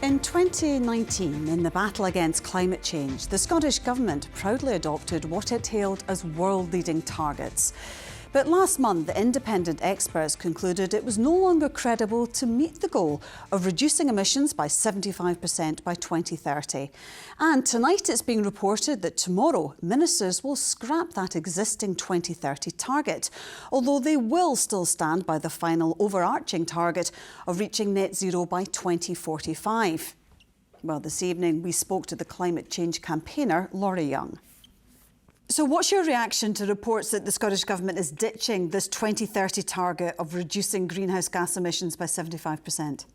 In 2019, in the battle against climate change, the Scottish Government proudly adopted what it hailed as world-leading targets. But last month, independent experts concluded it was no longer credible to meet the goal of reducing emissions by 75% by 2030. And tonight it's being reported that tomorrow ministers will scrap that existing 2030 target, although they will still stand by the final overarching target of reaching net zero by 2045. Well, this evening we spoke to the climate change campaigner, Lauri Young. So what's your reaction to reports that the Scottish Government is ditching this 2030 target of reducing greenhouse gas emissions by 75%?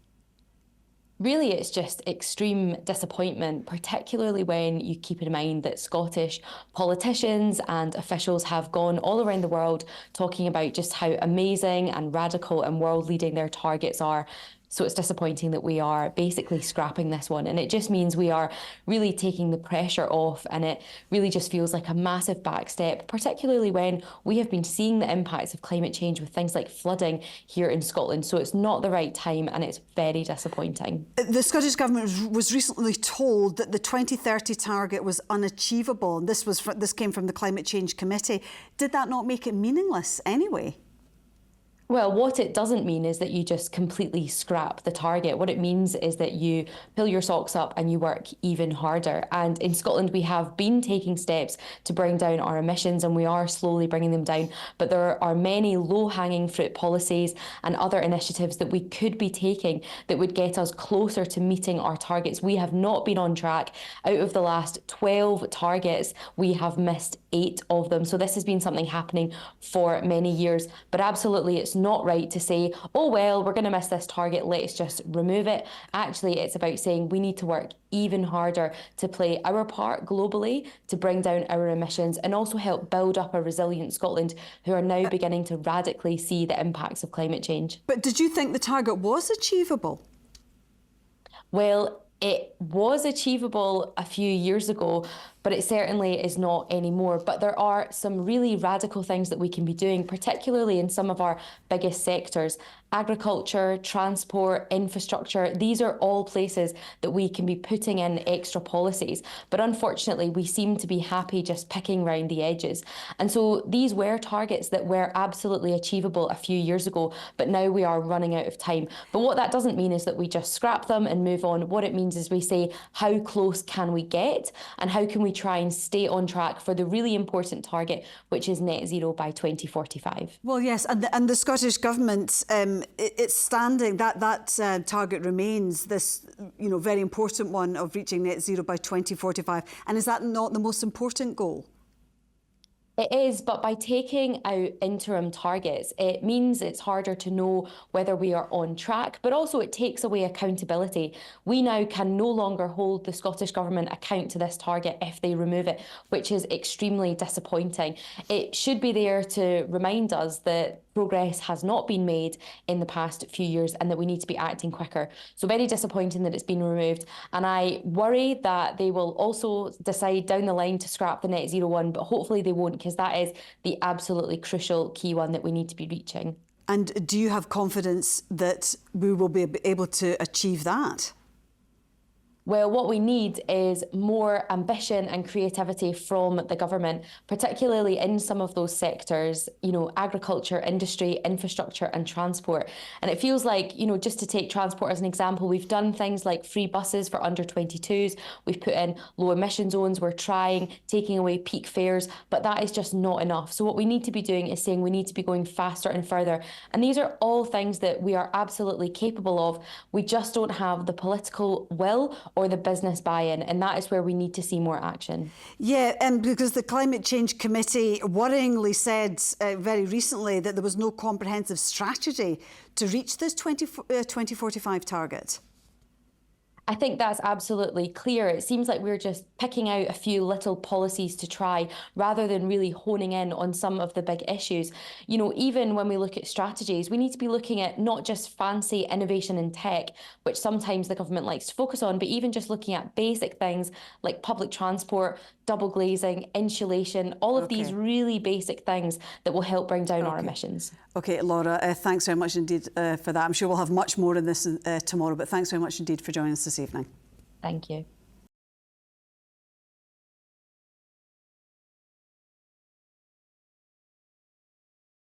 Really, it's just extreme disappointment, particularly when you keep in mind that Scottish politicians and officials have gone all around the world talking about just how amazing and radical and world-leading their targets are. So it's disappointing that we are basically scrapping this one. And it just means we are really taking the pressure off, and it really just feels like a massive backstep, particularly when we have been seeing the impacts of climate change with things like flooding here in Scotland. So it's not the right time, and it's very disappointing. The Scottish Government was recently told that the 2030 target was unachievable. And this came from the Climate Change Committee. Did that not make it meaningless anyway? Well, what it doesn't mean is that you just completely scrap the target. What it means is that you pull your socks up and you work even harder. And in Scotland, we have been taking steps to bring down our emissions, and we are slowly bringing them down. But there are many low-hanging fruit policies and other initiatives that we could be taking that would get us closer to meeting our targets. We have not been on track. Out of the last 12 targets, we have missed 8 of them. So this has been something happening for many years. But absolutely, it's not right to say, oh, well, we're going to miss this target, let's just remove it. Actually, it's about saying we need to work even harder to play our part globally to bring down our emissions and also help build up a resilient Scotland who are now beginning to radically see the impacts of climate change. But did you think the target was achievable? Well, it was achievable a few years ago, but it certainly is not anymore. But there are some really radical things that we can be doing, particularly in some of our biggest sectors. Agriculture, transport, infrastructure, these are all places that we can be putting in extra policies. But unfortunately, we seem to be happy just picking round the edges. And so these were targets that were absolutely achievable a few years ago, but now we are running out of time. But what that doesn't mean is that we just scrap them and move on. What it means is we say, how close can we get, and how can we try and stay on track for the really important target, which is net zero by 2045. Well, yes, and the Scottish Government, it's standing, that target remains this, very important one of reaching net zero by 2045. And is that not the most important goal? It is, but by taking out interim targets, it means it's harder to know whether we are on track, but also it takes away accountability. We now can no longer hold the Scottish Government account to this target if they remove it, which is extremely disappointing. It should be there to remind us that progress has not been made in the past few years and that we need to be acting quicker. So very disappointing that it's been removed. And I worry that they will also decide down the line to scrap the net zero one, but hopefully they won't, because that is the absolutely crucial key one that we need to be reaching. And do you have confidence that we will be able to achieve that? Well, what we need is more ambition and creativity from the government, particularly in some of those sectors, agriculture, industry, infrastructure and transport. And it feels like, just to take transport as an example, we've done things like free buses for under 22s. We've put in low emission zones. We're taking away peak fares, but that is just not enough. So what we need to be doing is saying we need to be going faster and further. And these are all things that we are absolutely capable of. We just don't have the political will or the business buy-in, and that is where we need to see more action. Yeah, and because the Climate Change Committee worryingly said very recently that there was no comprehensive strategy to reach this 2045 target. I think that's absolutely clear. It seems like we're just picking out a few little policies to try rather than really honing in on some of the big issues. Even when we look at strategies, we need to be looking at not just fancy innovation in tech, which sometimes the government likes to focus on, but even just looking at basic things like public transport, double glazing, insulation, all of these Okay. really basic things that will help bring down our emissions. Okay, Laura, thanks very much indeed for that. I'm sure we'll have much more on this tomorrow, but thanks very much indeed for joining us this evening. Thank you.